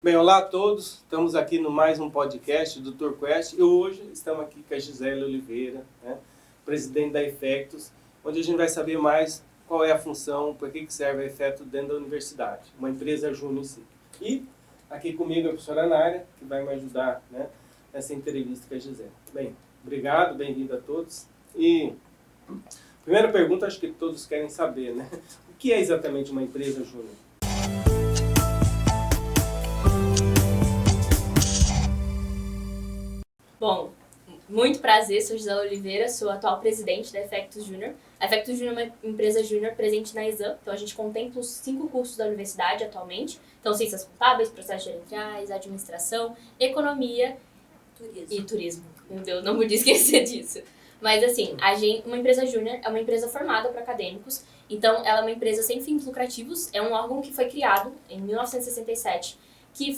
Bem, olá a todos, estamos aqui no mais um podcast do TourQuest e hoje estamos aqui com a Gisele Oliveira, né, presidente da Efectus, onde a gente vai saber mais qual é a função, por que serve a Efectus dentro da universidade, uma empresa júnior em si. E aqui comigo a professora Nária, que vai me ajudar, né, nessa entrevista com a Gisele. Bem, obrigado, bem-vindo a todos. E primeira pergunta, acho que todos querem saber, né, o que é exatamente uma empresa júnior? Bom, muito prazer, sou Gisele Oliveira, sou atual presidente da Efectus Júnior. A Efectus Júnior é uma empresa júnior presente na Exam, então a gente contempla os 5 cursos da universidade atualmente. Então, ciências contábeis, processos gerenciais, administração, economia e turismo. Meu Deus, não podia esquecer disso. Mas assim, uma empresa júnior é uma empresa formada para acadêmicos, então ela é uma empresa sem fins lucrativos, é um órgão que foi criado em 1967, que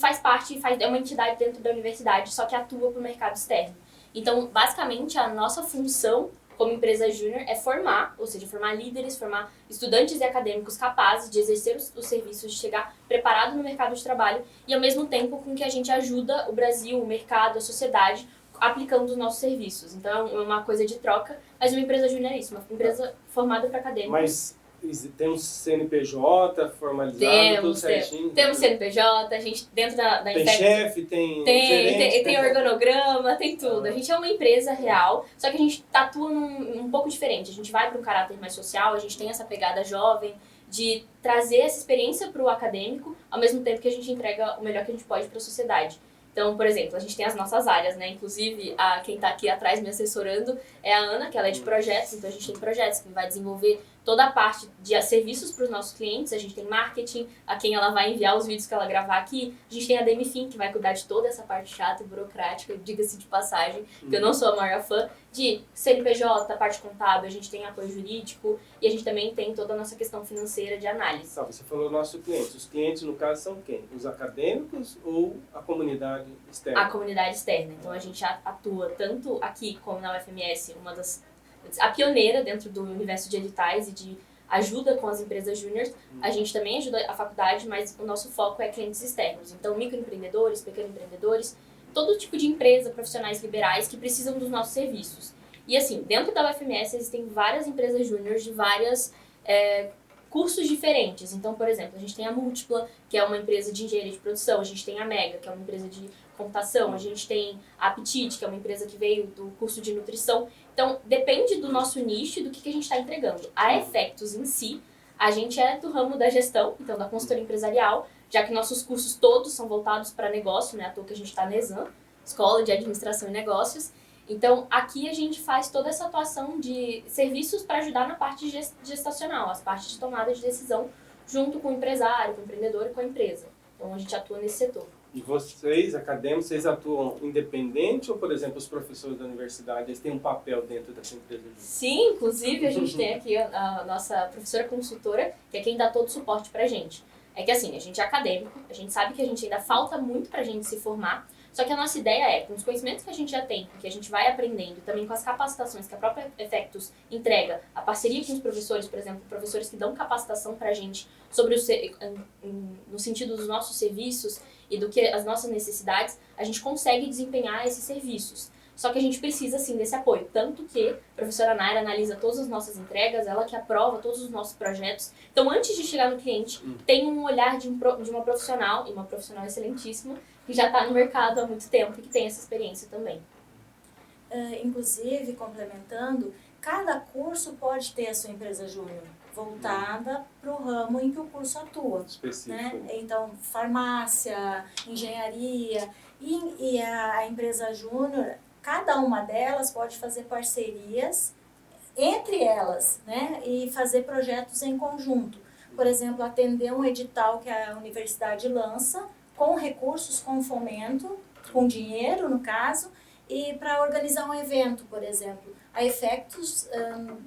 é uma entidade dentro da universidade, só que atua para o mercado externo. Então, basicamente, a nossa função como empresa júnior é formar, ou seja, formar líderes, formar estudantes e acadêmicos capazes de exercer os serviços, de chegar preparado no mercado de trabalho e, ao mesmo tempo, com que a gente ajuda o Brasil, o mercado, a sociedade, aplicando os nossos serviços. Então, é uma coisa de troca, mas uma empresa júnior é isso, uma empresa formada para acadêmicos. Mas tem um CNPJ formalizado, tudo certinho? Temos CNPJ, a gente dentro da Tem Infectus, chefe, tem gerente, tem organograma, tem tudo. A gente é uma empresa real, só que a gente atua um pouco diferente. A gente vai para um caráter mais social, a gente tem essa pegada jovem, de trazer essa experiência para o acadêmico, ao mesmo tempo que a gente entrega o melhor que a gente pode para a sociedade. Então, por exemplo, a gente tem as nossas áreas, né? Inclusive, quem está aqui atrás me assessorando é a Ana, que ela é de projetos. Então, a gente tem projetos que vai desenvolver toda a parte de serviços para os nossos clientes. A gente tem marketing, a quem ela vai enviar os vídeos que ela gravar aqui. A gente tem a Demifin, que vai cuidar de toda essa parte chata e burocrática, diga-se de passagem, que eu não sou a maior fã, de CNPJ, a parte contábil, a gente tem apoio jurídico e a gente também tem toda a nossa questão financeira de análise. Tá, você falou nosso cliente. Os clientes, no caso, são quem? Os acadêmicos ou a comunidade externa? A comunidade externa. Então, a gente atua tanto aqui como na UFMS, a pioneira dentro do universo de editais e de ajuda com as empresas júniores. A gente também ajuda a faculdade, mas o nosso foco é clientes externos. Então, microempreendedores, pequenos empreendedores, todo tipo de empresa, profissionais liberais que precisam dos nossos serviços. E assim, dentro da UFMS existem várias empresas júniores de vários cursos diferentes. Então, por exemplo, a gente tem a Múltipla, que é uma empresa de engenharia de produção, a gente tem a Mega, que é uma empresa de computação, a gente tem a Aptite, que é uma empresa que veio do curso de nutrição. Então, depende do nosso nicho e do que a gente está entregando. A Efectus em si, a gente é do ramo da gestão, então da consultoria empresarial, já que nossos cursos todos são voltados para negócio, né? À toa que a gente está na Exam, Escola de Administração e Negócios. Então, aqui a gente faz toda essa atuação de serviços para ajudar na parte gestacional, as partes de tomada de decisão, junto com o empresário, com o empreendedor e com a empresa. Então, a gente atua nesse setor. E vocês, acadêmicos, vocês atuam independente ou, por exemplo, os professores da universidade, eles têm um papel dentro dessa empresa? Sim, inclusive a gente tem aqui a nossa professora consultora, que é quem dá todo o suporte pra gente. É que assim, a gente é acadêmico, a gente sabe que a gente ainda falta muito pra gente se formar, só que a nossa ideia é, com os conhecimentos que a gente já tem, que a gente vai aprendendo, e também com as capacitações que a própria Efectus entrega, a parceria com os professores, por exemplo, professores que dão capacitação pra gente sobre no sentido dos nossos serviços e do que as nossas necessidades, a gente consegue desempenhar esses serviços. Só que a gente precisa, sim, desse apoio. Tanto que a professora Naira analisa todas as nossas entregas, ela que aprova todos os nossos projetos. Então, antes de chegar no cliente, tem um olhar de uma profissional, e uma profissional excelentíssima, que já está no mercado há muito tempo e que tem essa experiência também. Inclusive, complementando, cada curso pode ter a sua empresa júnior voltada para o ramo em que o curso atua. Específico. Né? Então, farmácia, engenharia e a empresa júnior, cada uma delas pode fazer parcerias entre elas, né? E fazer projetos em conjunto. Por exemplo, atender um edital que a universidade lança com recursos, com fomento, com dinheiro, no caso, e para organizar um evento, por exemplo. A Efectus,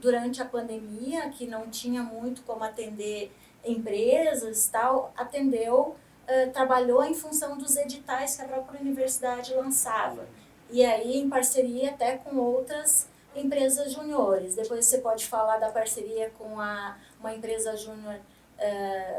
durante a pandemia, que não tinha muito como atender empresas, tal, trabalhou em função dos editais que a própria universidade lançava. E aí, em parceria até com outras empresas juniores. Depois você pode falar da parceria com uma empresa júnior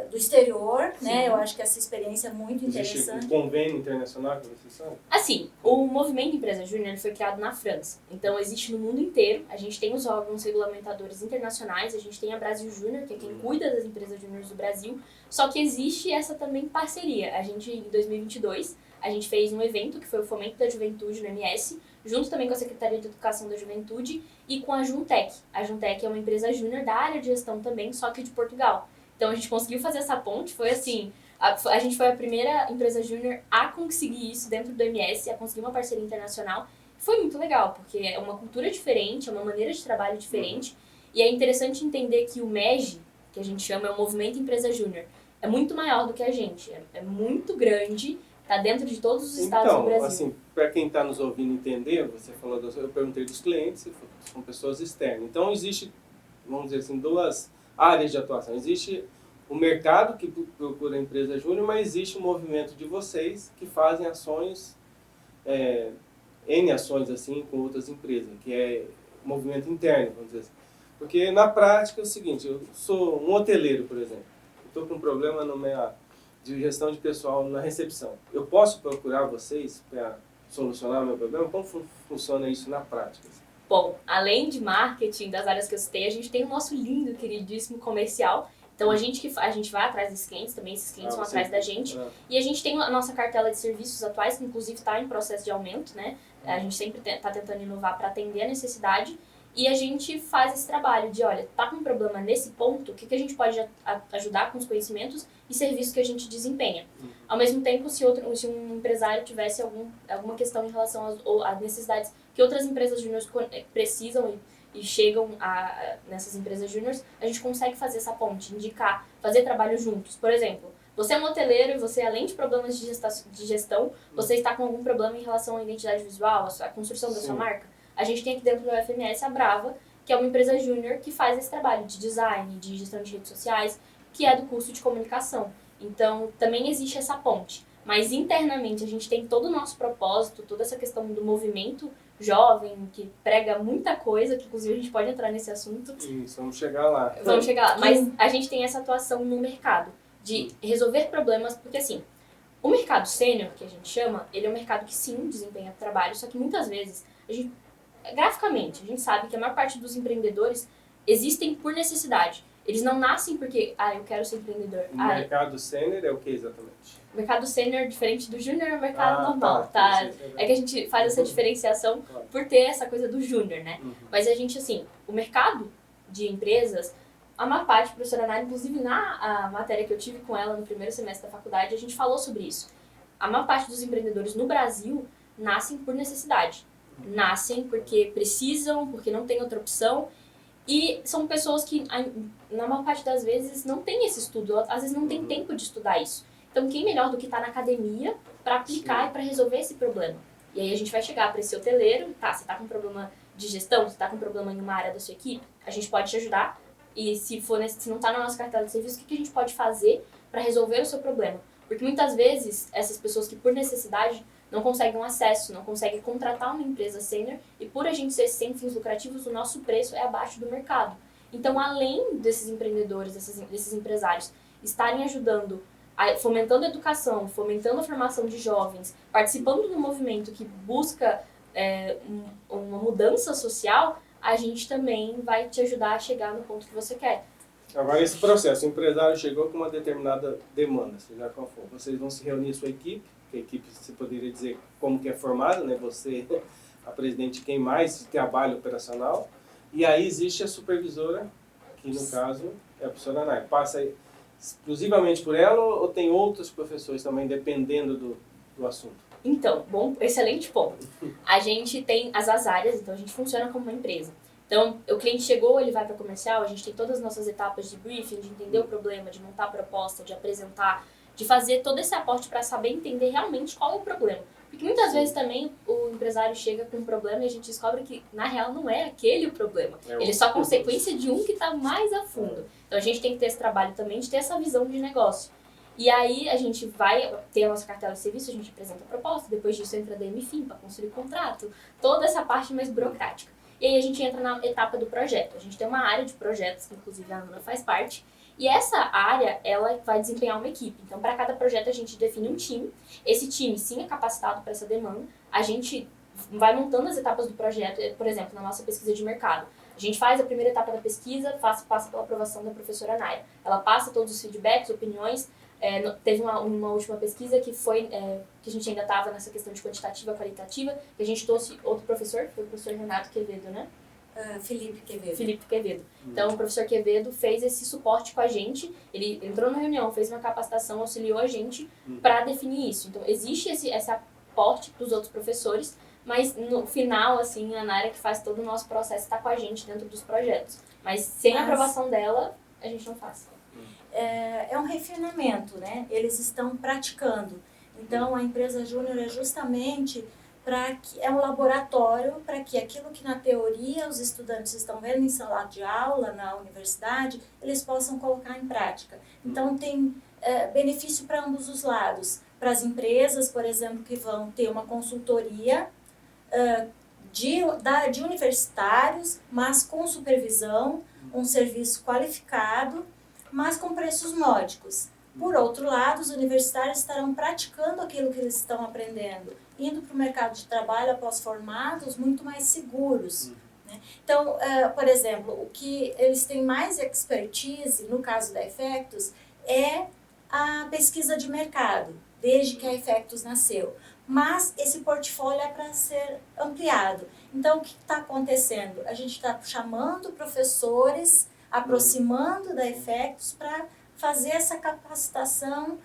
do exterior, Sim. né? Eu acho que essa experiência é muito Existe interessante. um convênio internacional que vocês sabem? Assim, o movimento Empresa Júnior ele foi criado na França, então existe no mundo inteiro. A gente tem os órgãos regulamentadores internacionais, a gente tem a Brasil Júnior, que é quem cuida das empresas júniores do Brasil, só que existe essa também parceria. A gente, em 2022, a gente fez um evento que foi o Fomento da Juventude no MS, junto também com a Secretaria de Educação da Juventude e com a Juntec. A Juntec é uma empresa júnior da área de gestão também, só que de Portugal. Então a gente conseguiu fazer essa ponte, foi assim, a gente foi a primeira empresa júnior a conseguir isso dentro do MS, a conseguir uma parceria internacional. Foi muito legal, porque é uma cultura diferente, é uma maneira de trabalho diferente, e é interessante entender que o MEG, que a gente chama, é o Movimento Empresa Júnior, é muito maior do que a gente, é muito grande, está dentro de todos os estados do Brasil. Então, assim, para quem está nos ouvindo entender, você falou, eu perguntei dos clientes, são pessoas externas. Então, existe, vamos dizer assim, duas áreas de atuação. Existe o mercado que procura a empresa júnior, mas existe o movimento de vocês que fazem ações, N ações assim, com outras empresas, que é movimento interno, vamos dizer assim. Porque na prática é o seguinte, eu sou um hoteleiro, por exemplo, estou com um problema de gestão de pessoal na recepção. Eu posso procurar vocês para solucionar o meu problema? Como funciona isso na prática? Bom, além de marketing, das áreas que eu citei, a gente tem o nosso lindo, queridíssimo comercial. Então, a gente vai atrás desses clientes também, esses clientes vão atrás da gente. E a gente tem a nossa cartela de serviços atuais, que inclusive está em processo de aumento, né? A gente sempre está tentando inovar para atender a necessidade. E a gente faz esse trabalho de, olha, tá com um problema nesse ponto, o que a gente pode ajudar com os conhecimentos e serviços que a gente desempenha. Ao mesmo tempo, se um empresário tivesse alguma questão em relação às necessidades que outras empresas júniores precisam e chegam nessas empresas júniores, a gente consegue fazer essa ponte, indicar, fazer trabalho juntos. Por exemplo, você é um hoteleiro e você, além de problemas de gestão, você está com algum problema em relação à identidade visual, à construção da sua marca. A gente tem aqui dentro do UFMS a Brava, que é uma empresa júnior que faz esse trabalho de design, de gestão de redes sociais, que é do curso de comunicação. Então, também existe essa ponte. Mas internamente a gente tem todo o nosso propósito, toda essa questão do movimento jovem, que prega muita coisa, que inclusive a gente pode entrar nesse assunto. Isso, vamos chegar lá. Vamos chegar lá. Mas a gente tem essa atuação no mercado, de resolver problemas, porque assim, o mercado sênior, que a gente chama, ele é um mercado que sim, desempenha trabalho, só que muitas vezes, graficamente, a gente sabe que a maior parte dos empreendedores existem por necessidade. Eles não nascem porque, eu quero ser empreendedor. O mercado sênior é o que exatamente? O mercado sênior, diferente do júnior, é o mercado normal, tá? É que a gente faz essa diferenciação por ter essa coisa do júnior, né? Mas a gente, assim, o mercado de empresas, a maior parte, a professora Nara, inclusive na matéria que eu tive com ela no primeiro semestre da faculdade, a gente falou sobre isso. A maior parte dos empreendedores no Brasil nascem por necessidade. Nascem porque precisam, porque não tem outra opção. E são pessoas que, na maior parte das vezes, não tem esse estudo. Às vezes não tem tempo de estudar isso. Então, quem melhor do que estar na academia para aplicar e para resolver esse problema? E aí a gente vai chegar para esse hoteleiro, você está com um problema de gestão, você está com um problema em uma área da sua equipe, a gente pode te ajudar. E se não está na nossa cartela de serviço, o que a gente pode fazer para resolver o seu problema? Porque muitas vezes, essas pessoas que por necessidade não conseguem um acesso, não conseguem contratar uma empresa sênior e por a gente ser sem fins lucrativos, o nosso preço é abaixo do mercado. Então, além desses empreendedores, desses empresários estarem ajudando, fomentando a educação, fomentando a formação de jovens, participando do movimento que busca uma mudança social, a gente também vai te ajudar a chegar no ponto que você quer. Agora, esse processo, o empresário chegou com uma determinada demanda, seja qual for. Vocês vão se reunir sua equipe, que a equipe, você poderia dizer como que é formada, né? Você, a presidente, quem mais trabalha operacional. E aí existe a supervisora, que no caso é a professora Nara. Passa exclusivamente por ela ou tem outros professores também, dependendo do assunto? Então, excelente ponto. A gente tem as áreas, então a gente funciona como uma empresa. Então, o cliente chegou, ele vai para comercial, a gente tem todas as nossas etapas de briefing, de entender o problema, de montar a proposta, de apresentar, de fazer todo esse aporte para saber entender realmente qual é o problema. Porque muitas vezes também o empresário chega com um problema e a gente descobre que, na real, não é aquele o problema. Ele é só consequência de um que está mais a fundo. Então, a gente tem que ter esse trabalho também de ter essa visão de negócio. E aí, a gente vai ter a nossa cartela de serviço, a gente apresenta a proposta, depois disso entra a DMFIM para construir o contrato, toda essa parte mais burocrática. E aí, a gente entra na etapa do projeto. A gente tem uma área de projetos, que inclusive a Ana faz parte, E essa área, ela vai desempenhar uma equipe. Então, para cada projeto, a gente define um time. Esse time, sim, é capacitado para essa demanda. A gente vai montando as etapas do projeto, por exemplo, na nossa pesquisa de mercado. A gente faz a primeira etapa da pesquisa, passa pela aprovação da professora Naya. Ela passa todos os feedbacks, opiniões. Teve uma última pesquisa que foi, que a gente ainda estava nessa questão de quantitativa, qualitativa, que a gente trouxe outro professor, que foi o professor Renato Quevedo, né? Felipe Quevedo. Felipe Quevedo. Então, o professor Quevedo fez esse suporte com a gente, ele entrou na reunião, fez uma capacitação, auxiliou a gente para definir isso. Então, existe esse aporte dos outros professores, mas no final, assim, a Nara que faz todo o nosso processo está com a gente dentro dos projetos. Mas sem a aprovação dela, a gente não faz. É um refinamento, né? Eles estão praticando. Então, a empresa júnior é justamente é um laboratório para que aquilo que na teoria os estudantes estão vendo em sala de aula, na universidade, eles possam colocar em prática. Então, tem benefício para ambos os lados. Para as empresas, por exemplo, que vão ter uma consultoria de universitários, mas com supervisão, um serviço qualificado, mas com preços módicos. Por outro lado, os universitários estarão praticando aquilo que eles estão aprendendo, indo para o mercado de trabalho após formados muito mais seguros. Né? Então, por exemplo, o que eles têm mais expertise, no caso da Effectus, é a pesquisa de mercado, desde que a Effectus nasceu. Mas esse portfólio é para ser ampliado. Então, o que está acontecendo? A gente está chamando professores, aproximando da Effectus para fazer essa capacitação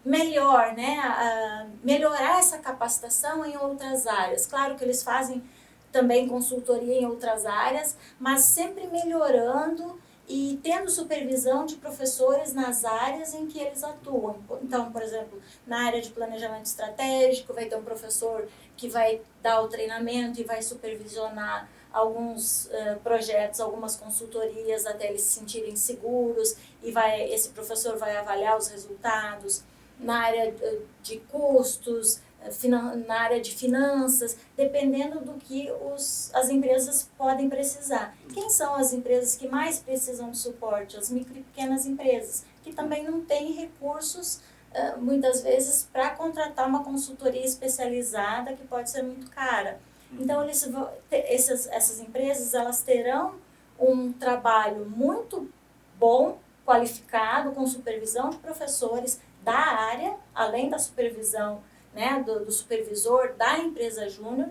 melhor, né? Melhorar essa capacitação em outras áreas. Claro que eles fazem também consultoria em outras áreas, mas sempre melhorando e tendo supervisão de professores nas áreas em que eles atuam. Então, por exemplo, na área de planejamento estratégico, vai ter um professor que vai dar o treinamento e vai supervisionar alguns projetos, algumas consultorias até eles se sentirem seguros e esse professor vai avaliar os resultados. Na área de custos, na área de finanças, dependendo do que as empresas podem precisar. Quem são as empresas que mais precisam de suporte? As micro e pequenas empresas, que também não têm recursos, muitas vezes, para contratar uma consultoria especializada, que pode ser muito cara. Então, essas empresas elas terão um trabalho muito bom, qualificado, com supervisão de professores da área, além da supervisão, né, do supervisor da empresa júnior,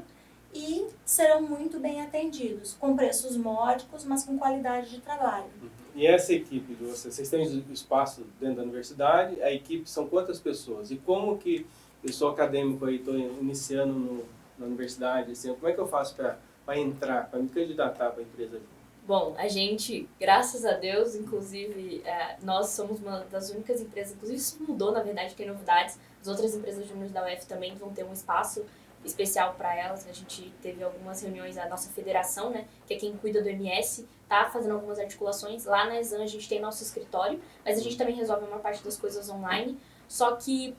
e serão muito bem atendidos, com preços módicos, mas com qualidade de trabalho. E essa equipe de vocês têm espaço dentro da universidade, a equipe são quantas pessoas? E como que eu sou acadêmico aí, estou iniciando na universidade, assim, como é que eu faço para entrar, para me candidatar para a empresa júnior? Bom, a gente, graças a Deus, inclusive, nós somos uma das únicas empresas, inclusive isso mudou, na verdade, tem novidades, as outras empresas júniores da UF também vão ter um espaço especial para elas. A gente teve algumas reuniões, a nossa federação, né, que é quem cuida do MS, tá fazendo algumas articulações. Lá na Exam a gente tem nosso escritório, mas a gente também resolve uma parte das coisas online, só que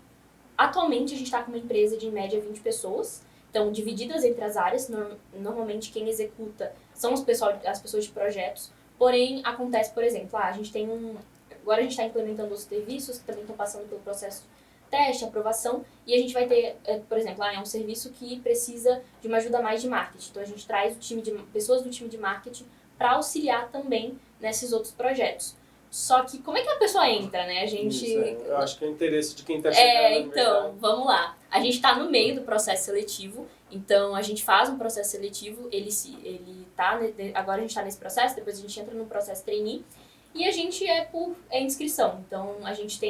atualmente a gente está com uma empresa de em média 20 pessoas, então divididas entre as áreas, normalmente quem executa são as pessoas de projetos, porém acontece, por exemplo, agora a gente está implementando os serviços que também estão passando pelo processo teste, aprovação, e a gente vai ter, por exemplo, é um serviço que precisa de uma ajuda mais de marketing, então a gente traz pessoas do time de marketing para auxiliar também nesses outros projetos. Só que como é que a pessoa entra, né? A gente... Isso, eu acho que é o interesse de quem está chegando então, vamos lá. A gente está no meio do processo seletivo, então a gente faz um processo seletivo, agora a gente está nesse processo, depois a gente entra no processo trainee, e a gente é inscrição. Então a gente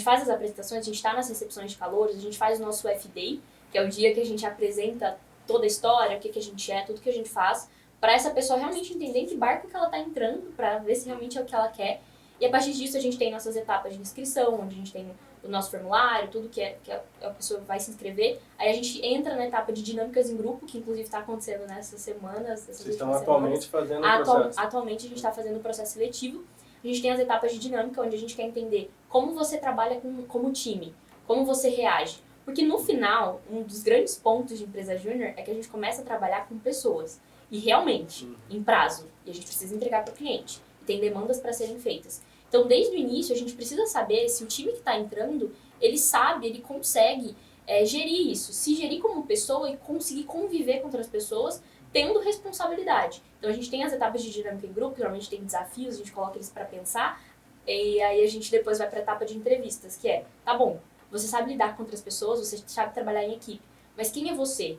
faz as apresentações, a gente está nas recepções de calouros, a gente faz o nosso F-Day, que é o dia que a gente apresenta toda a história, o que a gente é, tudo que a gente faz, para essa pessoa realmente entender em que barco que ela está entrando, para ver se realmente é o que ela quer. E a partir disso a gente tem nossas etapas de inscrição, onde a gente tem o nosso formulário, tudo que a pessoa vai se inscrever. Aí a gente entra na etapa de dinâmicas em grupo, que inclusive está acontecendo nessas semanas. Vocês estão atualmente fazendo o processo? Atualmente a gente está fazendo o processo seletivo. A gente tem as etapas de dinâmica, onde a gente quer entender como você trabalha como time, como você reage. Porque no final, um dos grandes pontos de empresa júnior é que a gente começa a trabalhar com pessoas. E realmente, em prazo. E a gente precisa entregar para o cliente. tem demandas para serem feitas. Então, desde o início, a gente precisa saber se o time que está entrando, ele sabe, ele consegue gerir isso, se gerir como pessoa e conseguir conviver com outras pessoas, tendo responsabilidade. Então, a gente tem as etapas de dinâmica em grupo, geralmente tem desafios, a gente coloca eles para pensar, e aí a gente depois vai para a etapa de entrevistas, que é, tá bom, você sabe lidar com outras pessoas, você sabe trabalhar em equipe, mas quem é você?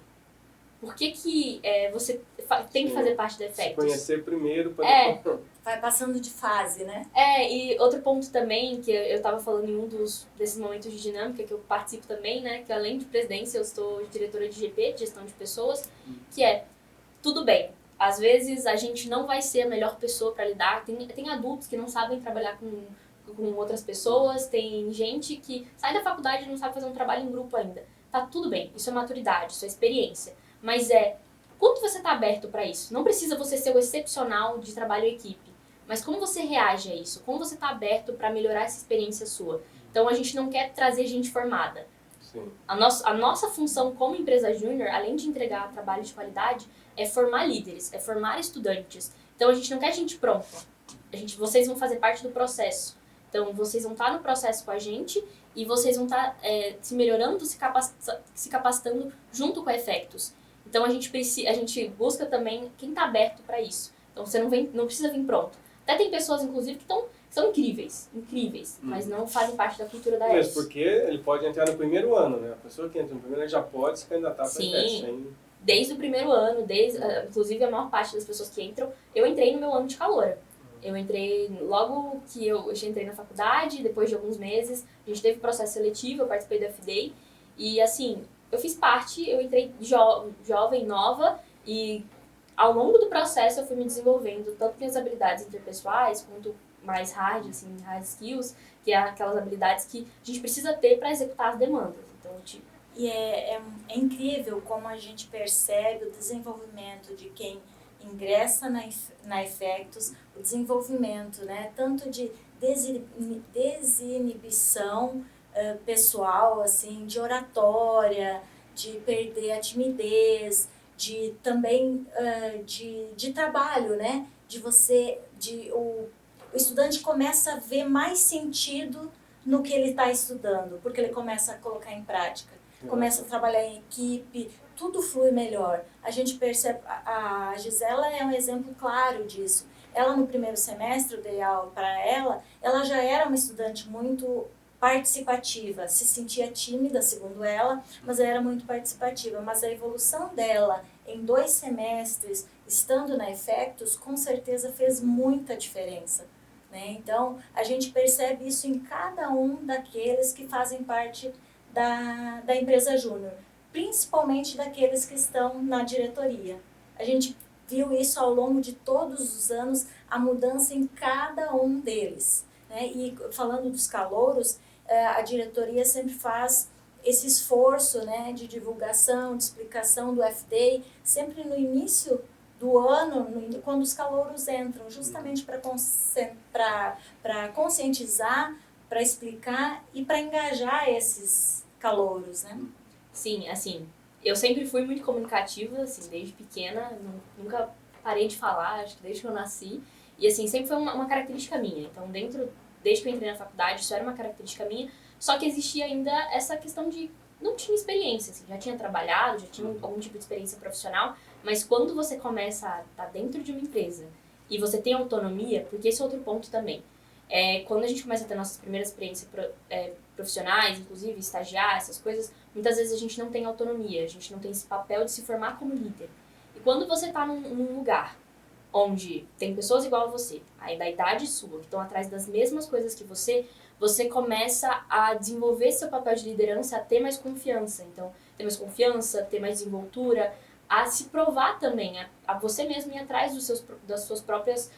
Por que você tem que fazer parte da Effectus? Se conhecer primeiro para depois... Vai passando de fase, né? E outro ponto também, que eu estava falando em um desses momentos de dinâmica, que eu participo também, né? Que além de presidência, eu sou diretora de GP, de gestão de pessoas, que tudo bem, às vezes a gente não vai ser a melhor pessoa para lidar, tem adultos que não sabem trabalhar com outras pessoas, tem gente que sai da faculdade e não sabe fazer um trabalho em grupo ainda. Tá tudo bem, isso é maturidade, isso é experiência, mas quanto você está aberto para isso? Não precisa você ser o excepcional de trabalho em equipe, mas como você reage a isso? Como você está aberto para melhorar essa experiência sua? Então, a gente não quer trazer gente formada. Sim. A nossa função como empresa júnior, além de entregar trabalho de qualidade, é formar líderes, é formar estudantes. Então, a gente não quer gente pronta. Vocês vão fazer parte do processo. Então, vocês vão estar no processo com a gente e vocês vão estar se melhorando, se capacitando junto com a Effectus. Então, a gente busca também quem está aberto para isso. Então, você não precisa vir pronto. Até tem pessoas, inclusive, que são incríveis, mas não fazem parte da cultura da Mesmo porque ele pode entrar no primeiro ano, né? A pessoa que entra no primeiro ano já pode se candidatar para a Effectus. Desde o primeiro ano, inclusive a maior parte das pessoas que entram, eu entrei no meu ano de caloura. Eu entrei logo que eu entrei na faculdade, depois de alguns meses, a gente teve processo seletivo, eu participei do FDA, e assim, eu fiz parte, eu entrei jovem, nova, e ao longo do processo eu fui me desenvolvendo, tanto minhas habilidades interpessoais, quanto mais hard skills, que é aquelas habilidades que a gente precisa ter para executar as demandas. Então, E é incrível como a gente percebe o desenvolvimento de quem ingressa na Effectus, o desenvolvimento, né, tanto de desinibição pessoal, assim, de oratória, de perder a timidez, também de trabalho, né, o estudante começa a ver mais sentido no que ele está estudando, porque ele começa a colocar em prática. Começa a trabalhar em equipe, tudo flui melhor. A gente percebe, a Gisela é um exemplo claro disso. Ela no primeiro semestre, eu dei aula para ela já era uma estudante muito participativa, se sentia tímida, segundo ela, mas era muito participativa. Mas a evolução dela em 2 semestres, estando na Effectus, com certeza fez muita diferença, né? Então, a gente percebe isso em cada um daqueles que fazem parte da empresa júnior, principalmente daqueles que estão na diretoria. A gente viu isso ao longo de todos os anos, a mudança em cada um deles, né? E falando dos calouros, a diretoria sempre faz esse esforço, né, de divulgação, de explicação do FDA, sempre no início do ano, quando os calouros entram, justamente para conscientizar, para explicar e para engajar esses calouros, né? Sim, assim, eu sempre fui muito comunicativa, assim, desde pequena, nunca parei de falar, acho que desde que eu nasci, e assim, sempre foi uma característica minha. Então, desde que eu entrei na faculdade, isso era uma característica minha, só que existia ainda essa questão de não tinha experiência, assim, já tinha trabalhado, já tinha algum tipo de experiência profissional, mas quando você começa a estar dentro de uma empresa e você tem autonomia, porque esse é outro ponto também, quando a gente começa a ter nossas primeiras experiências profissionais, inclusive estagiar, essas coisas, muitas vezes a gente não tem autonomia, a gente não tem esse papel de se formar como líder. E quando você está num lugar onde tem pessoas igual a você, aí da idade sua, que estão atrás das mesmas coisas que você começa a desenvolver seu papel de liderança, a ter mais confiança. Então, ter mais confiança, ter mais desenvoltura, a se provar também, a você mesmo ir atrás das suas próprias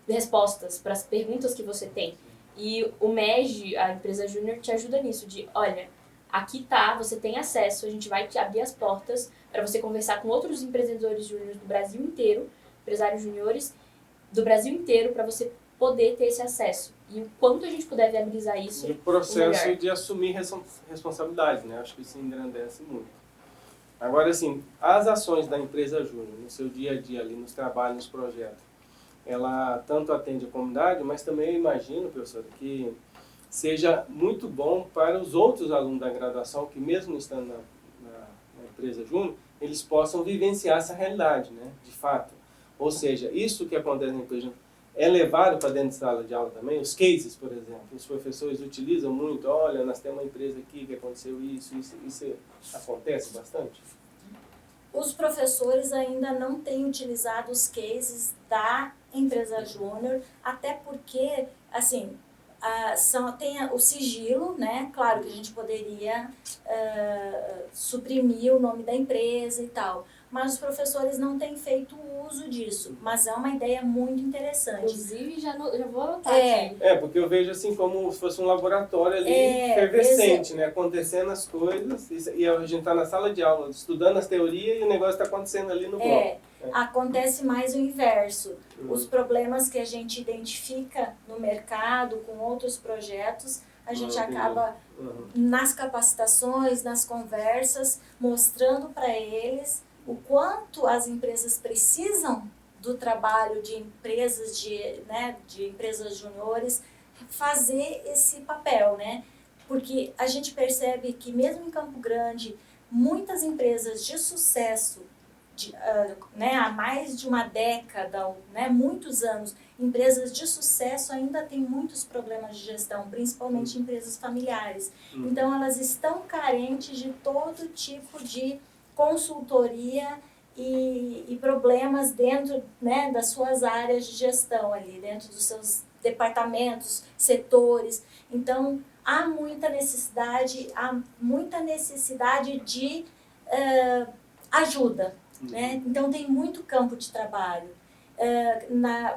respostas para as perguntas que você tem. E o MEG, a empresa júnior, te ajuda nisso, de, olha, aqui tá, você tem acesso, a gente vai te abrir as portas para você conversar com outros empreendedores júniores do Brasil inteiro, empresários júniores do Brasil inteiro, para você poder ter esse acesso. E o quanto a gente puder viabilizar isso, e o processo de assumir responsabilidade, né? Acho que isso engrandece muito. Agora, assim, as ações da empresa júnior, no seu dia a dia ali, nos trabalhos, nos projetos, ela tanto atende a comunidade, mas também eu imagino, professora, que seja muito bom para os outros alunos da graduação que mesmo estando na empresa júnior, eles possam vivenciar essa realidade, né, de fato. Ou seja, isso que acontece na empresa é levado para dentro de sala de aula também, os cases, por exemplo, os professores utilizam muito, olha, nós temos uma empresa aqui que aconteceu isso acontece bastante? Os professores ainda não têm utilizado os cases da empresa júnior, até porque, assim, tem o sigilo, né? Claro que a gente poderia suprimir o nome da empresa e tal, mas os professores não têm feito uso disso, mas é uma ideia muito interessante. Inclusive, já vou anotar aqui. Porque eu vejo assim como se fosse um laboratório ali efervescente, né? Acontecendo as coisas, e a gente está na sala de aula, estudando as teorias e o negócio está acontecendo ali no bloco. Acontece mais o inverso. Os problemas que a gente identifica no mercado, com outros projetos, a gente acaba nas capacitações, nas conversas, mostrando para eles o quanto as empresas precisam do trabalho de empresas, de empresas juniores, fazer esse papel, né? Porque a gente percebe que mesmo em Campo Grande, muitas empresas de sucesso, há mais de uma década, né, muitos anos, empresas de sucesso ainda têm muitos problemas de gestão, principalmente empresas familiares. Então, elas estão carentes de todo tipo de consultoria e problemas dentro, né, das suas áreas de gestão ali, dentro dos seus departamentos, setores. Então, há muita necessidade de ajuda, né? Então, tem muito campo de trabalho.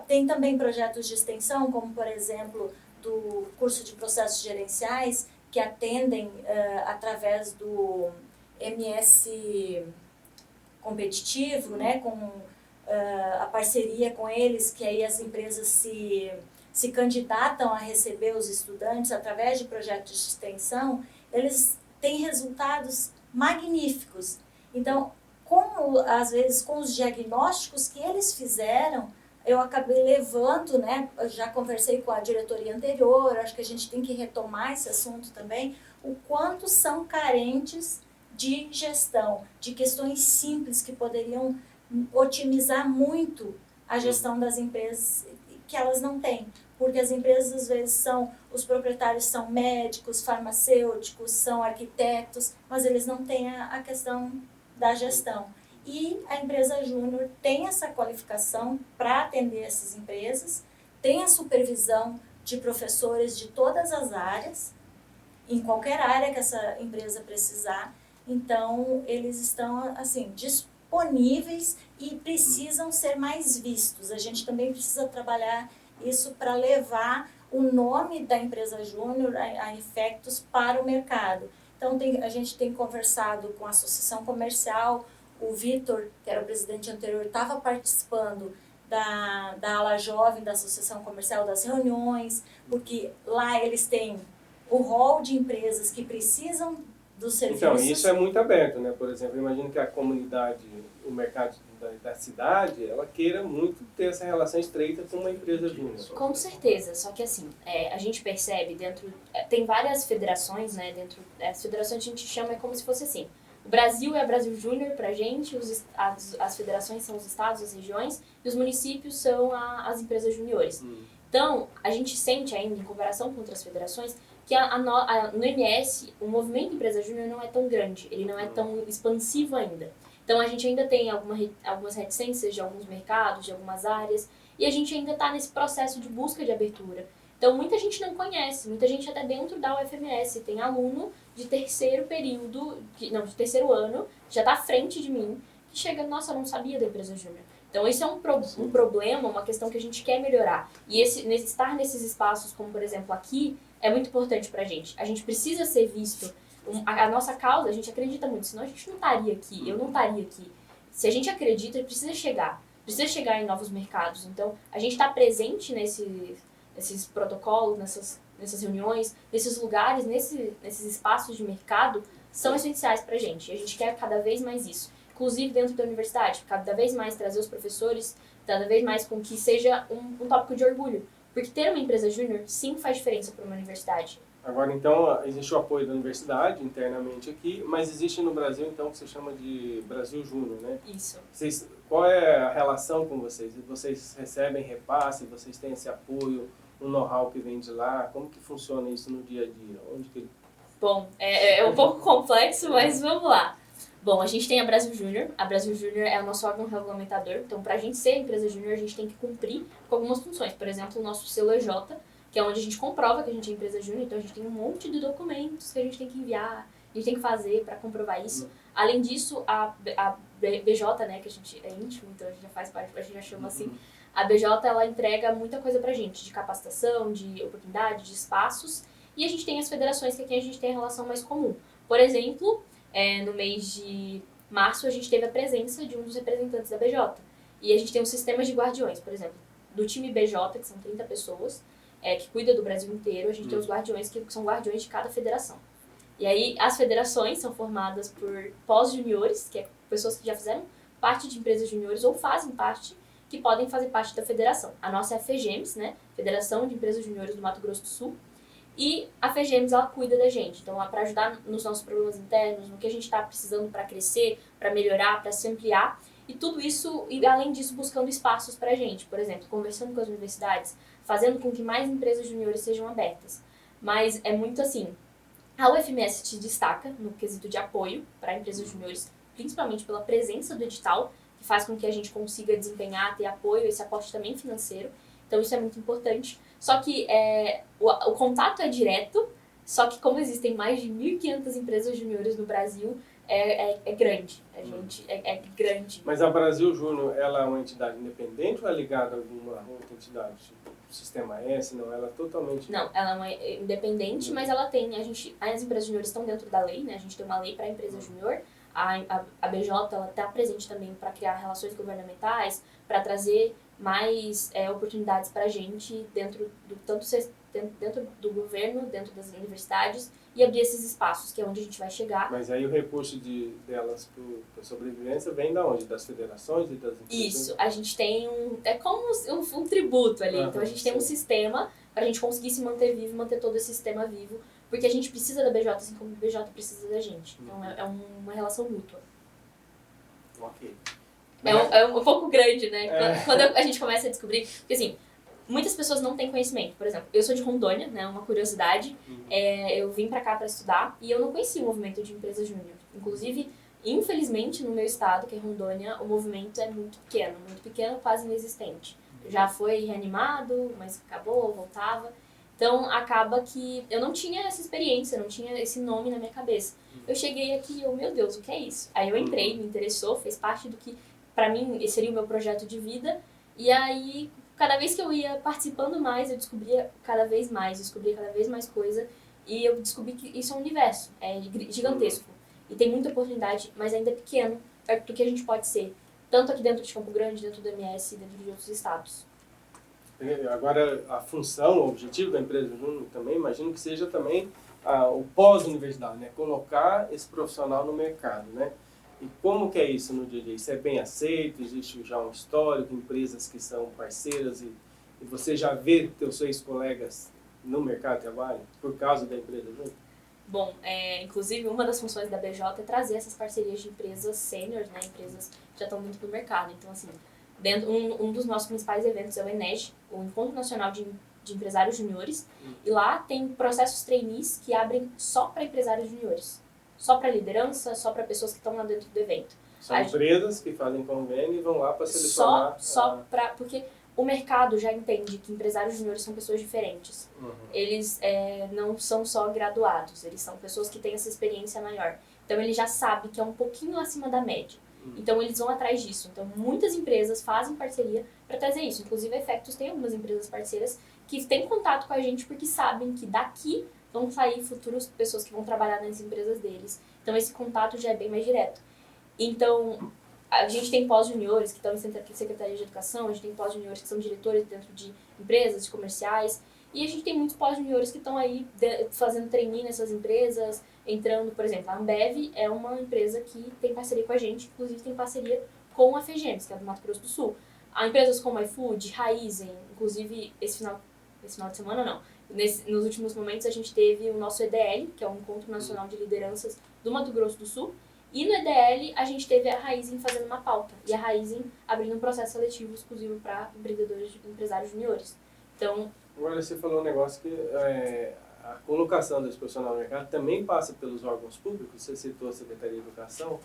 Tem também projetos de extensão, como, por exemplo, do curso de processos gerenciais, que atendem através do MS competitivo, né, com a parceria com eles, que aí as empresas se candidatam a receber os estudantes através de projetos de extensão. Eles têm resultados magníficos. Então, às vezes, com os diagnósticos que eles fizeram, eu acabei levando, né, eu já conversei com a diretoria anterior, acho que a gente tem que retomar esse assunto também, o quanto são carentes de gestão, de questões simples que poderiam otimizar muito a gestão das empresas, que elas não têm. Porque as empresas, às vezes, os proprietários são médicos, farmacêuticos, são arquitetos, mas eles não têm a questão da gestão. E a empresa júnior tem essa qualificação para atender essas empresas, tem a supervisão de professores de todas as áreas, em qualquer área que essa empresa precisar. Então, eles estão, assim, disponíveis e precisam ser mais vistos. A gente também precisa trabalhar isso para levar o nome da empresa júnior, a Effectus, para o mercado. Então, a gente tem conversado com a associação comercial. O Vitor, que era o presidente anterior, estava participando da ala jovem da associação comercial, das reuniões, porque lá eles têm o rol de empresas que precisam dos serviços. Então, isso é muito aberto, né? Por exemplo, eu imagino que a comunidade, o mercado da cidade, ela queira muito ter essa relação estreita com uma empresa júnior. Com certeza, só que assim, a gente percebe tem várias federações, né? As federações a gente chama como se fosse assim, o Brasil é Brasil Júnior pra gente, as federações são os estados, as regiões, e os municípios são as empresas juniores. Então, a gente sente ainda, em comparação com outras federações, que no MS, o movimento empresa júnior não é tão grande, ele não é tão expansivo ainda. Então, a gente ainda tem algumas reticências de alguns mercados, de algumas áreas, e a gente ainda está nesse processo de busca de abertura. Então, muita gente não conhece, muita gente até dentro da UFMS tem aluno de terceiro ano, já está à frente de mim, que chega, nossa, eu não sabia da empresa júnior. Então, isso é um problema, uma questão que a gente quer melhorar. E estar nesses espaços, como por exemplo aqui, é muito importante pra gente. A gente precisa ser visto. A nossa causa, a gente acredita muito, senão a gente não estaria aqui, eu não estaria aqui. Se a gente acredita, precisa chegar em novos mercados. Então, a gente está presente nesses protocolos, nessas reuniões, nesses lugares, nesses espaços de mercado, são essenciais pra gente. E a gente quer cada vez mais isso. inclusive dentro da universidade, cada vez mais trazer os professores, cada vez mais com que seja um tópico de orgulho. Porque ter uma empresa júnior, sim, faz diferença para uma universidade. Agora, então, existe o apoio da universidade internamente aqui, mas existe no Brasil, então, o que você chama de Brasil Júnior, né? Isso. Qual é a relação com vocês? Vocês recebem repasse, vocês têm esse apoio, o know-how que vem de lá? Como que funciona isso no dia a dia? Onde que... Bom, é um pouco complexo, mas vamos lá. Bom, a gente tem a Brasil Júnior. A Brasil Júnior é o nosso órgão regulamentador. Então, para a gente ser empresa júnior, a gente tem que cumprir com algumas funções. Por exemplo, o nosso selo EJ, que é onde a gente comprova que a gente é empresa júnior. Então, a gente tem um monte de documentos que a gente tem que enviar, a gente tem que fazer para comprovar isso. Além disso, a BJ, né, que a gente é íntimo, então a gente já faz parte, a gente já chama assim. A BJ, ela entrega muita coisa pra gente, de capacitação, de oportunidade, de espaços. E a gente tem as federações, que aqui a gente tem a relação mais comum. Por exemplo, no mês de março, a gente teve a presença de um dos representantes da BJ. E a gente tem um sistema de guardiões, por exemplo, do time BJ, que são 30 pessoas, que cuida do Brasil inteiro. A gente tem os guardiões, que são guardiões de cada federação. E aí, as federações são formadas por pós-juniores, que é pessoas que já fizeram parte de empresas juniores ou fazem parte, que podem fazer parte da federação. A nossa é a FEGEMS, né? Federação de Empresas Juniores do Mato Grosso do Sul. E a FEGEMS, ela cuida da gente. Então, para ajudar nos nossos problemas internos, no que a gente está precisando para crescer, para melhorar, para se ampliar. E tudo isso, e além disso, buscando espaços para a gente. Por exemplo, conversando com as universidades, fazendo com que mais empresas juniores sejam abertas. Mas é muito assim, a UFMS te destaca no quesito de apoio para empresas juniores, principalmente pela presença do edital, que faz com que a gente consiga desempenhar, ter apoio, esse aporte também financeiro. Então, isso é muito importante. Só que o contato é direto, só que como existem mais de 1.500 empresas juniores no Brasil, é grande. A gente é grande. Mas a Brasil Júnior, ela é uma entidade independente ou é ligada a alguma outra entidade? Tipo, Sistema S, não? Ela é totalmente... Não, ela é uma independente, mas ela tem... As empresas juniores estão dentro da lei, né? A gente tem uma lei para a empresa junior. A BJ está presente também para criar relações governamentais, para trazer mais oportunidades para a gente dentro do governo, dentro das universidades, e abrir esses espaços, que é onde a gente vai chegar. Mas aí o recurso delas para sobrevivência vem da onde? Das federações e das empresas? Isso, a gente tem é como um tributo ali. Então a gente tem um sistema para a gente conseguir se manter vivo e manter todo esse sistema vivo, porque a gente precisa da BJ, assim como a BJ precisa da gente. Então é uma relação mútua. Ok. É um pouco grande, né? Quando a gente começa a descobrir... Porque assim, muitas pessoas não têm conhecimento. Por exemplo, eu sou de Rondônia, né? Uma curiosidade. Eu vim pra cá pra estudar e eu não conhecia o movimento de empresa júnior. Inclusive, infelizmente, no meu estado, que é Rondônia, o movimento é muito pequeno, quase inexistente. Já foi reanimado, mas acabou, voltava. Então, acaba que eu não tinha essa experiência, não tinha esse nome na minha cabeça. Eu cheguei aqui e meu Deus, o que é isso? Aí eu entrei, me interessou, fez parte do que, pra mim, seria o meu projeto de vida. E aí, cada vez que eu ia participando mais, eu descobria cada vez mais coisa. E eu descobri que isso é um universo, é gigantesco. E tem muita oportunidade, mas ainda é pequeno, perto do que a gente pode ser. Tanto aqui dentro de Campo Grande, dentro do MS e dentro de outros estados. Agora, a função, o objetivo da empresa júnior também, imagino que seja também o pós-universidade, né? Colocar esse profissional no mercado, né? E como que é isso no dia a dia? Isso é bem aceito? Existe já um histórico, empresas que são parceiras e você já vê teus seus colegas no mercado de trabalho por causa da empresa júnior? Bom, inclusive uma das funções da BJ é trazer essas parcerias de empresas sêniores, né? Empresas que já estão muito no mercado. Então, assim, um dos nossos principais eventos é o ENEG, o Encontro Nacional de Empresários Juniores. E lá tem processos trainees que abrem só para empresários juniores. Só para liderança, só para pessoas que estão lá dentro do evento. São empresas que fazem convênio e vão lá para selecionar... Porque o mercado já entende que empresários juniores são pessoas diferentes. Eles não são só graduados, eles são pessoas que têm essa experiência maior. Então ele já sabe que é um pouquinho acima da média. Então eles vão atrás disso. Então muitas empresas fazem parceria para trazer isso. Inclusive a Effectus tem algumas empresas parceiras que têm contato com a gente porque sabem que daqui vão sair futuras pessoas que vão trabalhar nas empresas deles. Então esse contato já é bem mais direto. Então a gente tem pós-juniores que estão em Secretaria de Educação, a gente tem pós-juniores que são diretores dentro de empresas, de comerciais. E a gente tem muitos pós-juniores que estão aí fazendo trainee nessas empresas, entrando, por exemplo, a Ambev é uma empresa que tem parceria com a gente, inclusive tem parceria com a FEGEMS, que é do Mato Grosso do Sul. Há empresas como iFood, Raizen, inclusive esse final de semana não. Nos últimos momentos a gente teve o nosso EDL, que é o Encontro Nacional de Lideranças do Mato Grosso do Sul, e no EDL a gente teve a Raizen fazendo uma pauta, e a Raizen abrindo um processo seletivo exclusivo para empresários juniores. Então, agora você falou um negócio que a colocação desse profissional no mercado também passa pelos órgãos públicos, você citou a Secretaria de Educação,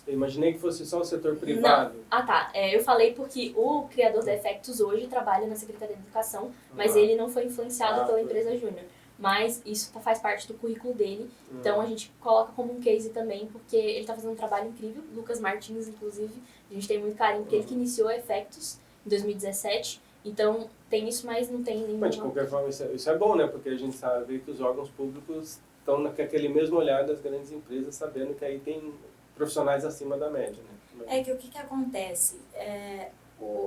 eu imaginei que fosse só o setor privado. Não. Ah, tá. Eu falei porque o criador da Effectus hoje trabalha na Secretaria de Educação, mas ele não foi influenciado pela empresa júnior. Mas isso faz parte do currículo dele, então a gente coloca como um case também, porque ele está fazendo um trabalho incrível. Lucas Martins, inclusive, a gente tem muito carinho, porque ele que iniciou a Effectus em 2017, então tem isso, mas não tem nenhuma... Mas de qualquer forma, isso é bom, né? Porque a gente sabe que os órgãos públicos estão naquele mesmo olhar das grandes empresas, sabendo que aí tem profissionais acima da média, né? É que o que acontece?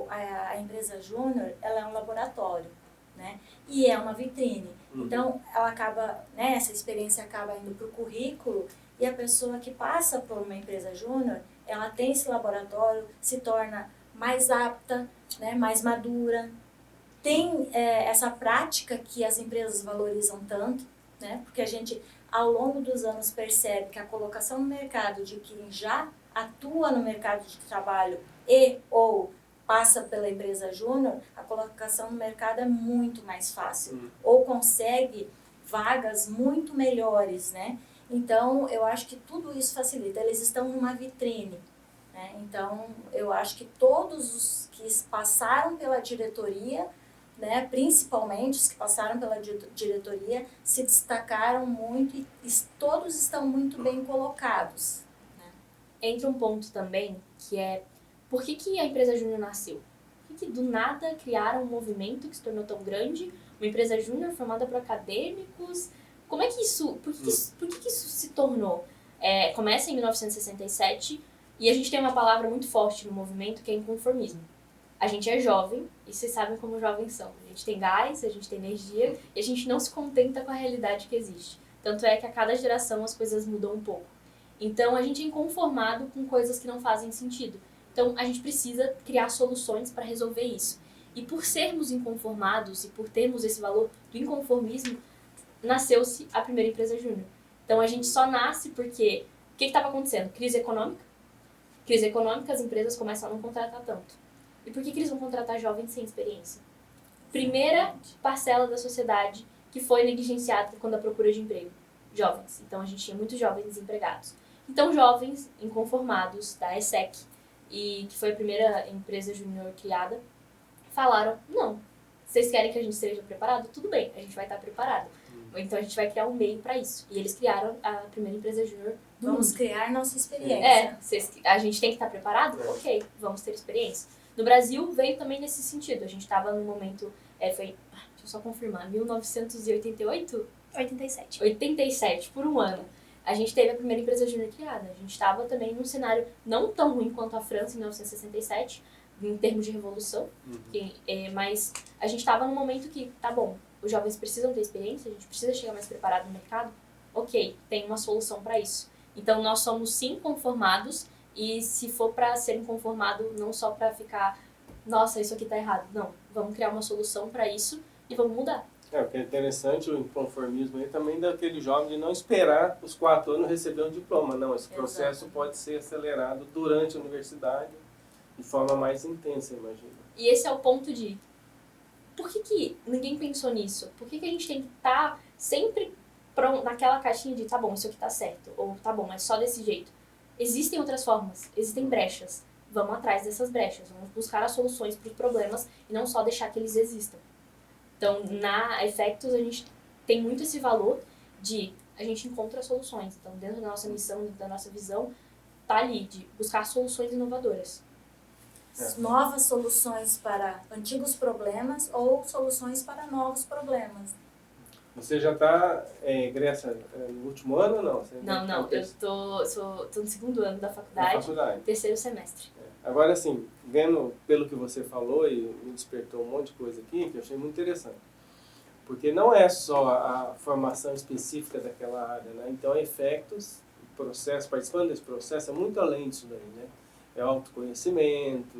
A empresa júnior, ela é um laboratório, né? E é uma vitrine. Então, ela acaba, né, essa experiência acaba indo para o currículo e a pessoa que passa por uma empresa júnior, ela tem esse laboratório, se torna mais apta, né, mais madura, tem essa prática que as empresas valorizam tanto, né? Porque a gente, ao longo dos anos, percebe que a colocação no mercado de quem já atua no mercado de trabalho ou passa pela empresa júnior, a colocação no mercado é muito mais fácil, ou consegue vagas muito melhores, né? Então, eu acho que tudo isso facilita. Eles estão numa vitrine, né? Então, eu acho que todos os que passaram pela diretoria, né, principalmente os que passaram pela diretoria, se destacaram muito e todos estão muito bem colocados. Né? Entra um ponto também, que é por que a empresa júnior nasceu? Por que do nada criaram um movimento que se tornou tão grande, uma empresa júnior formada por acadêmicos? Como é que isso, por que isso se tornou? Começa em 1967 e a gente tem uma palavra muito forte no movimento que é inconformismo. A gente é jovem, e vocês sabem como jovens são. A gente tem gás, a gente tem energia, e a gente não se contenta com a realidade que existe. Tanto é que a cada geração as coisas mudam um pouco. Então, a gente é inconformado com coisas que não fazem sentido. Então, a gente precisa criar soluções para resolver isso. E por sermos inconformados e por termos esse valor do inconformismo, nasceu-se a primeira empresa júnior. Então, a gente só nasce porque... O que estava acontecendo? Crise econômica. Crise econômica, as empresas começam a não contratar tanto. E por que eles vão contratar jovens sem experiência? Primeira parcela da sociedade que foi negligenciada quando a procura de emprego. Jovens. Então, a gente tinha muitos jovens desempregados. Então, jovens inconformados da ESSEC, e que foi a primeira empresa júnior criada, falaram, não, vocês querem que a gente esteja preparado? Tudo bem, a gente vai estar preparado. Então, a gente vai criar um meio para isso. E eles criaram a primeira empresa júnior do mundo. Vamos criar nossa experiência. A gente tem que estar preparado? Ok, vamos ter experiência. No Brasil, veio também nesse sentido. A gente estava no momento, deixa eu só confirmar, 1988? 87. 87, por um ano. A gente teve a primeira empresa júnior criada. A gente estava também num cenário não tão ruim quanto a França em 1967, em termos de revolução, mas a gente estava num momento que, tá bom, os jovens precisam ter experiência, a gente precisa chegar mais preparado no mercado. Ok, tem uma solução para isso. Então, nós somos sim conformados. E se for para ser inconformado, não só para ficar, nossa, isso aqui tá errado. Não, vamos criar uma solução para isso e vamos mudar. O que é interessante, o inconformismo aí também daquele jovem de não esperar os 4 anos receber um diploma. Não, esse processo pode ser acelerado durante a universidade de forma mais intensa, imagina. E esse é o ponto de, por que ninguém pensou nisso? Por que a gente tem que estar sempre naquela caixinha de, tá bom, isso aqui tá certo, ou tá bom, mas só desse jeito? Existem outras formas, existem brechas. Vamos atrás dessas brechas, vamos buscar as soluções para os problemas e não só deixar que eles existam. Então, na Effectus, a gente tem muito esse valor de a gente encontra soluções. Então, dentro da nossa missão, dentro da nossa visão, tá ali de buscar soluções inovadoras. Novas soluções para antigos problemas ou soluções para novos problemas. Você já está egressa no último ano ou não? Não, eu tô no segundo ano da faculdade, terceiro semestre. Agora, assim, vendo pelo que você falou e me despertou um monte de coisa aqui, que eu achei muito interessante. Porque não é só a formação específica daquela área, né? Então, efeitos, o processo, participando desse processo é muito além disso daí, né? É autoconhecimento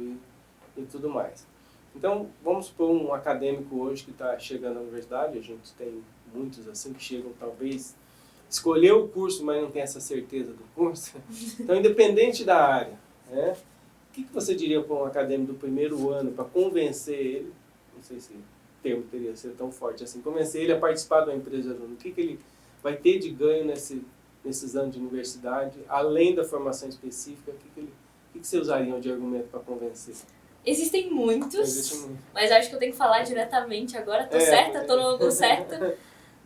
e tudo mais. Então, vamos supor um acadêmico hoje que está chegando à universidade, a gente tem muitos assim que chegam talvez escolher o curso, mas não tem essa certeza do curso. Então, independente da área, né? O que você diria para um acadêmico do primeiro ano para convencer ele, não sei se o termo teria sido tão forte assim, convencer ele a participar da empresa júnior? O que ele vai ter de ganho nesses anos de universidade, além da formação específica? O que você usaria de argumento para convencer? Existem muitos, mas acho que eu tenho que falar diretamente agora. Tô certa? Tô no ângulo certo?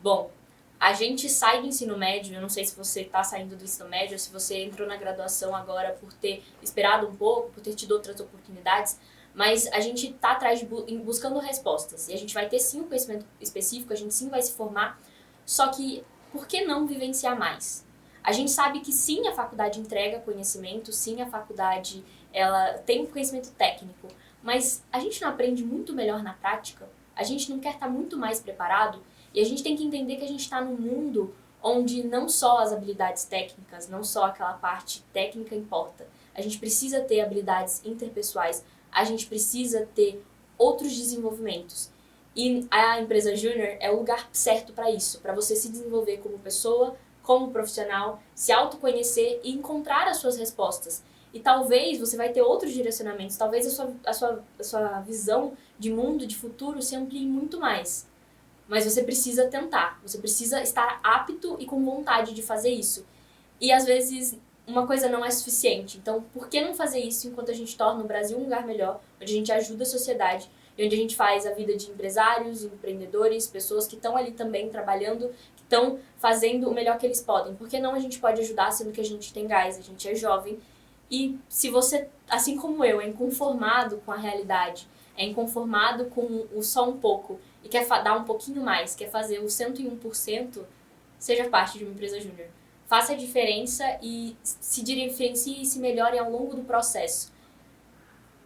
Bom, a gente sai do ensino médio, eu não sei se você está saindo do ensino médio ou se você entrou na graduação agora por ter esperado um pouco, por ter tido outras oportunidades, mas a gente está atrás buscando respostas. E a gente vai ter sim um conhecimento específico, a gente sim vai se formar, só que por que não vivenciar mais? A gente sabe que sim, a faculdade entrega conhecimento, sim, a faculdade ela tem conhecimento técnico, mas a gente não aprende muito melhor na prática? A gente não quer estar muito mais preparado? E a gente tem que entender que a gente está num mundo onde não só as habilidades técnicas, não só aquela parte técnica importa. A gente precisa ter habilidades interpessoais, a gente precisa ter outros desenvolvimentos. E a empresa júnior é o lugar certo para isso, para você se desenvolver como pessoa, como profissional, se autoconhecer e encontrar as suas respostas. E talvez você vai ter outros direcionamentos, talvez a sua visão de mundo, de futuro se amplie muito mais. Mas você precisa tentar, você precisa estar apto e com vontade de fazer isso. E às vezes uma coisa não é suficiente. Então, por que não fazer isso enquanto a gente torna o Brasil um lugar melhor, onde a gente ajuda a sociedade e onde a gente faz a vida de empresários, empreendedores, pessoas que estão ali também trabalhando, que estão fazendo o melhor que eles podem. Por que não a gente pode ajudar, sendo que a gente tem gás, a gente é jovem? E se você, assim como eu, é inconformado com a realidade, é inconformado com o só um pouco e quer dar um pouquinho mais, quer fazer o 101%, seja parte de uma empresa júnior. Faça a diferença e se diferencie e se melhore ao longo do processo.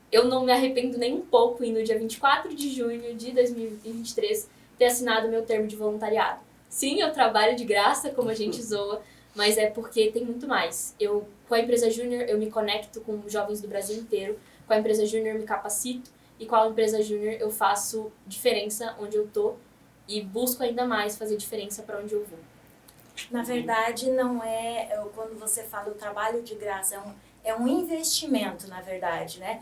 Eu não me arrependo nem um pouco em no dia 24 de junho de 2023 ter assinado meu termo de voluntariado. Sim, eu trabalho de graça, como a gente zoa, mas é porque tem muito mais. Com a empresa júnior, eu me conecto com jovens do Brasil inteiro. Com a empresa júnior, eu me capacito. E com a empresa júnior, eu faço diferença onde eu tô e busco ainda mais fazer diferença para onde eu vou. Na verdade, não é, quando você fala o trabalho de graça, é um investimento, na verdade, né?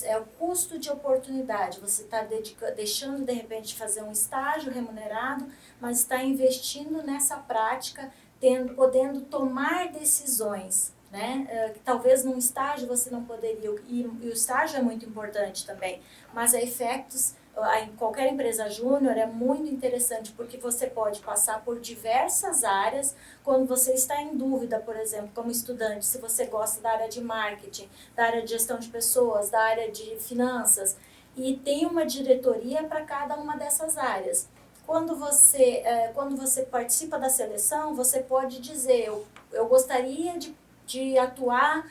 É o custo de oportunidade. Você está deixando, de repente, de fazer um estágio remunerado, mas está investindo nessa prática, podendo tomar decisões, né? Talvez num estágio você não poderia, e o estágio é muito importante também, mas a Efectus, em qualquer empresa júnior, é muito interessante porque você pode passar por diversas áreas quando você está em dúvida, por exemplo, como estudante, se você gosta da área de marketing, da área de gestão de pessoas, da área de finanças, e tem uma diretoria para cada uma dessas áreas. Quando você participa da seleção, você pode dizer, eu gostaria de atuar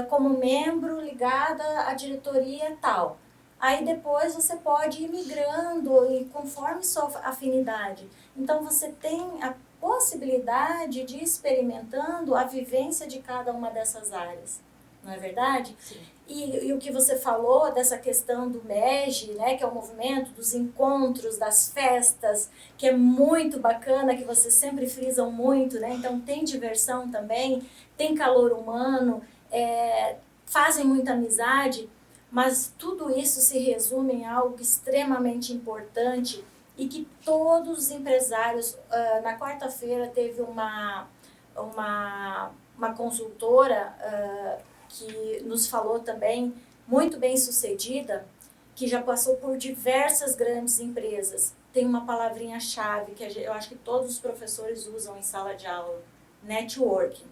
como membro ligada à diretoria tal. Aí depois você pode ir migrando e conforme sua afinidade. Então você tem a possibilidade de ir experimentando a vivência de cada uma dessas áreas. Não é verdade? Sim. E o que você falou dessa questão do MEG, né, que é o movimento dos encontros, das festas, que é muito bacana, que vocês sempre frisam muito, né? Então tem diversão também, tem calor humano, fazem muita amizade, mas tudo isso se resume em algo extremamente importante e que todos os empresários, na quarta-feira teve uma consultora que nos falou também, muito bem sucedida, que já passou por diversas grandes empresas. Tem uma palavrinha-chave que eu acho que todos os professores usam em sala de aula, networking,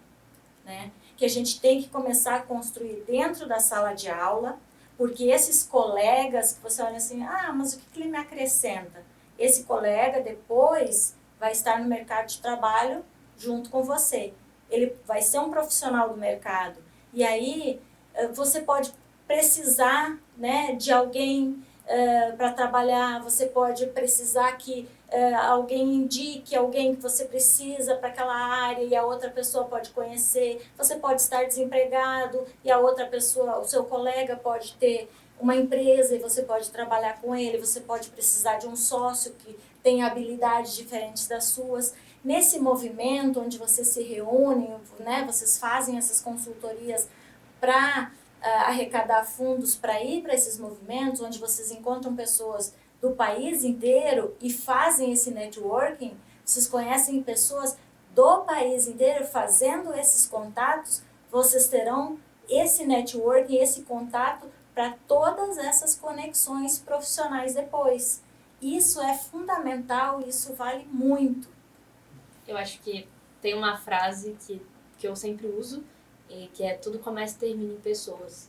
né? Que a gente tem que começar a construir dentro da sala de aula, porque esses colegas que você olha assim, mas o que ele me acrescenta? Esse colega depois vai estar no mercado de trabalho junto com você. Ele vai ser um profissional do mercado. E aí você pode precisar, né, de alguém para trabalhar, você pode precisar que alguém indique alguém que você precisa para aquela área e a outra pessoa pode conhecer. Você pode estar desempregado e a outra pessoa, o seu colega pode ter uma empresa e você pode trabalhar com ele. Você pode precisar de um sócio que tem habilidades diferentes das suas. Nesse movimento onde vocês se reúnem, né, vocês fazem essas consultorias para arrecadar fundos para ir para esses movimentos, onde vocês encontram pessoas do país inteiro e fazem esse networking, vocês conhecem pessoas do país inteiro fazendo esses contatos, vocês terão esse networking, esse contato para todas essas conexões profissionais depois. Isso é fundamental, isso vale muito. Eu acho que tem uma frase que eu sempre uso, que é tudo começa e termina em pessoas.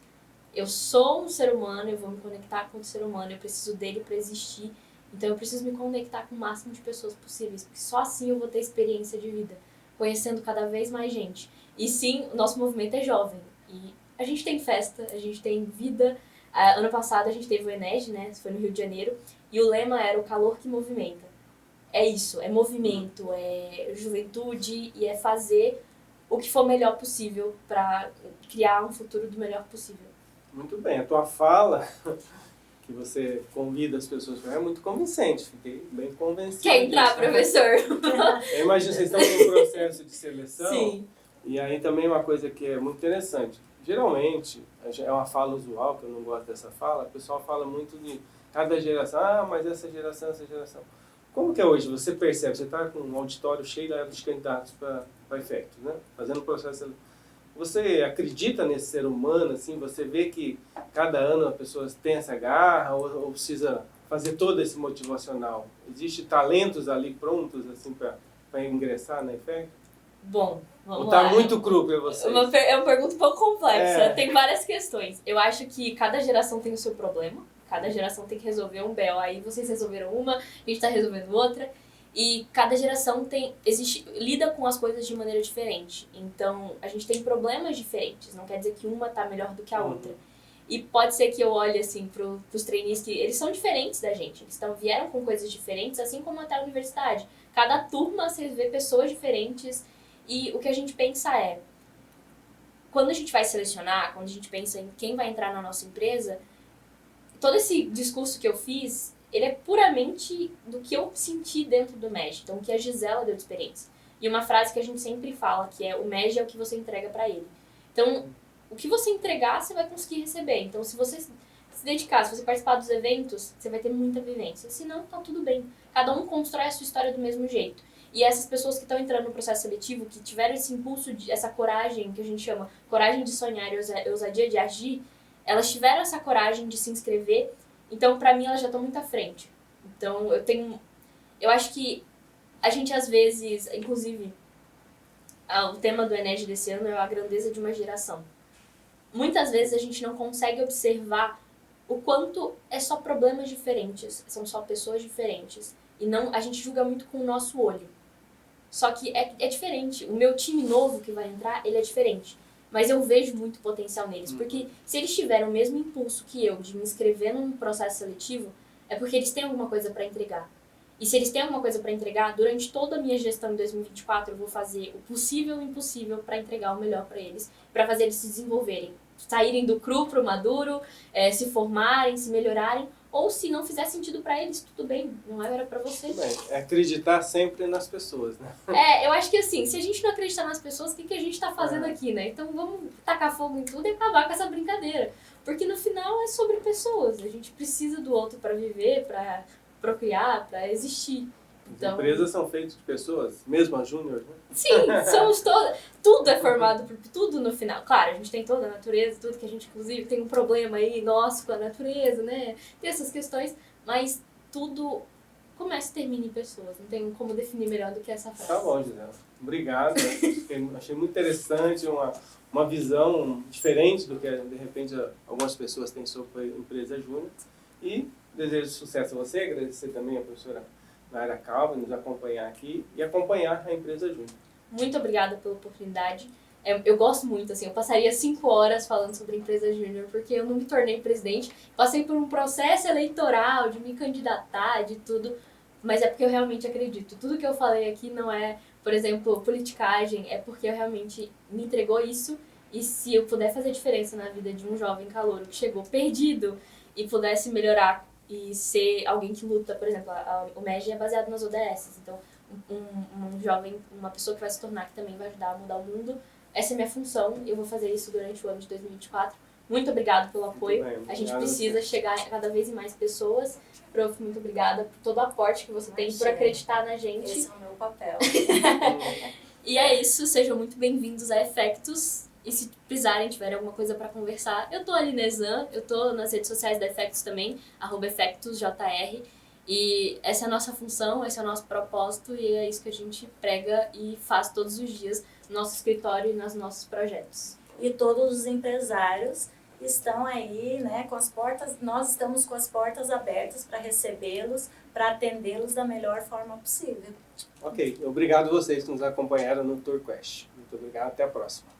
Eu sou um ser humano, eu vou me conectar com o ser humano, eu preciso dele para existir, então eu preciso me conectar com o máximo de pessoas possíveis, porque só assim eu vou ter experiência de vida, conhecendo cada vez mais gente. E sim, o nosso movimento é jovem, e a gente tem festa, a gente tem vida. Ano passado a gente teve o ENED, né, foi no Rio de Janeiro, e o lema era o calor que movimenta. É isso, é movimento, é juventude e é fazer o que for melhor possível para criar um futuro do melhor possível. Muito bem, a tua fala, que você convida as pessoas para é muito convincente, fiquei bem convencido. Quer entrar, professor? Eu imagino que vocês estão em um processo de seleção. Sim. E aí também uma coisa que é muito interessante, geralmente, é uma fala usual, que eu não gosto dessa fala, o pessoal fala muito de cada geração, mas essa geração. Como que é hoje? Você percebe, você está com um auditório cheio de candidatos para efeitos, né? Fazendo o processo. Você acredita nesse ser humano, assim? Você vê que cada ano a pessoa tem essa garra ou precisa fazer todo esse motivacional? Existem talentos ali prontos, assim, para ingressar na EFEC? Bom, vamos ou lá. Ou está muito cru para vocês? É uma pergunta um pouco complexa, tem várias questões. Eu acho que cada geração tem o seu problema. Cada geração tem que resolver um BO. Aí vocês resolveram uma, a gente está resolvendo outra. E cada geração lida com as coisas de maneira diferente. Então, a gente tem problemas diferentes. Não quer dizer que uma está melhor do que a outra. E pode ser que eu olhe assim, para os trainees que eles são diferentes da gente. Eles vieram com coisas diferentes, assim como até a universidade. Cada turma você vê pessoas diferentes. E o que a gente pensa é, quando a gente vai selecionar, quando a gente pensa em quem vai entrar na nossa empresa, todo esse discurso que eu fiz, ele é puramente do que eu senti dentro do MEG, então o que a Gisela deu de experiência. E uma frase que a gente sempre fala, que é o MEG é o que você entrega para ele. Então, o que você entregar, você vai conseguir receber. Então, se você se dedicar, se você participar dos eventos, você vai ter muita vivência. Se não, tá tudo bem. Cada um constrói a sua história do mesmo jeito. E essas pessoas que estão entrando no processo seletivo, que tiveram esse impulso, essa coragem, que a gente chama coragem de sonhar e ousadia de agir, elas tiveram essa coragem de se inscrever, então pra mim elas já estão muito à frente. Então eu acho que a gente às vezes, inclusive, o tema do ENED desse ano é a grandeza de uma geração. Muitas vezes a gente não consegue observar o quanto é só problemas diferentes, são só pessoas diferentes. E não, a gente julga muito com o nosso olho. Só que é diferente. O meu time novo que vai entrar, ele é diferente. Mas eu vejo muito potencial neles. Porque se eles tiverem o mesmo impulso que eu de me inscrever num processo seletivo, é porque eles têm alguma coisa para entregar. E se eles têm alguma coisa para entregar, durante toda a minha gestão em 2024, eu vou fazer o possível e o impossível para entregar o melhor para eles. Para fazer eles se desenvolverem. Saírem do cru pro maduro, se formarem, se melhorarem. Ou se não fizer sentido pra eles, tudo bem, não era pra você. Tudo bem, é acreditar sempre nas pessoas, né? Eu acho que assim, se a gente não acreditar nas pessoas, o que a gente tá fazendo aqui, né? Então vamos tacar fogo em tudo e acabar com essa brincadeira. Porque no final é sobre pessoas, a gente precisa do outro pra viver, pra procriar, pra existir. Então, as empresas são feitas de pessoas, mesmo as júnior, né? Sim, somos todas. Tudo é formado por tudo no final. Claro, a gente tem toda a natureza, tudo que a gente, inclusive, tem um problema aí nosso com a natureza, né? Tem essas questões, mas tudo começa e termina em pessoas. Não tem como definir melhor do que essa frase. Tá bom, Gisela. Obrigado. Achei muito interessante, uma visão diferente do que, de repente, algumas pessoas têm sobre a empresa júnior. E desejo sucesso a você, agradecer também a professora Naira Calva, nos acompanhar aqui e acompanhar a empresa júnior. Muito obrigada pela oportunidade. Eu gosto muito, assim, eu passaria 5 horas falando sobre a empresa júnior, porque eu não me tornei presidente, passei por um processo eleitoral de me candidatar, de tudo. mas é porque eu realmente acredito. Tudo que eu falei aqui não é, por exemplo, politicagem, é porque eu realmente me entregou isso. E se eu puder fazer diferença na vida de um jovem calouro que chegou perdido e pudesse melhorar e ser alguém que luta, por exemplo, o MEG é baseado nas ODS, então um jovem, uma pessoa que vai se tornar, que também vai ajudar a mudar o mundo, essa é a minha função, eu vou fazer isso durante o ano de 2024. Muito obrigado pelo apoio, a gente precisa chegar a cada vez em mais pessoas. Prof, muito obrigada por todo o aporte que você tem, por acreditar na gente. Esse é o meu papel. E é isso, sejam muito bem-vindos a Effectus. E se precisarem, tiverem alguma coisa para conversar, eu tô ali na Exam, eu tô nas redes sociais da Effectus também, @EffectusJR. E essa é a nossa função, esse é o nosso propósito e é isso que a gente prega e faz todos os dias no nosso escritório e nos nossos projetos. E todos os empresários estão aí, né, com as portas, nós estamos com as portas abertas para recebê-los, para atendê-los da melhor forma possível. Ok, obrigado a vocês que nos acompanharam no TourQuest. Muito obrigado, até a próxima.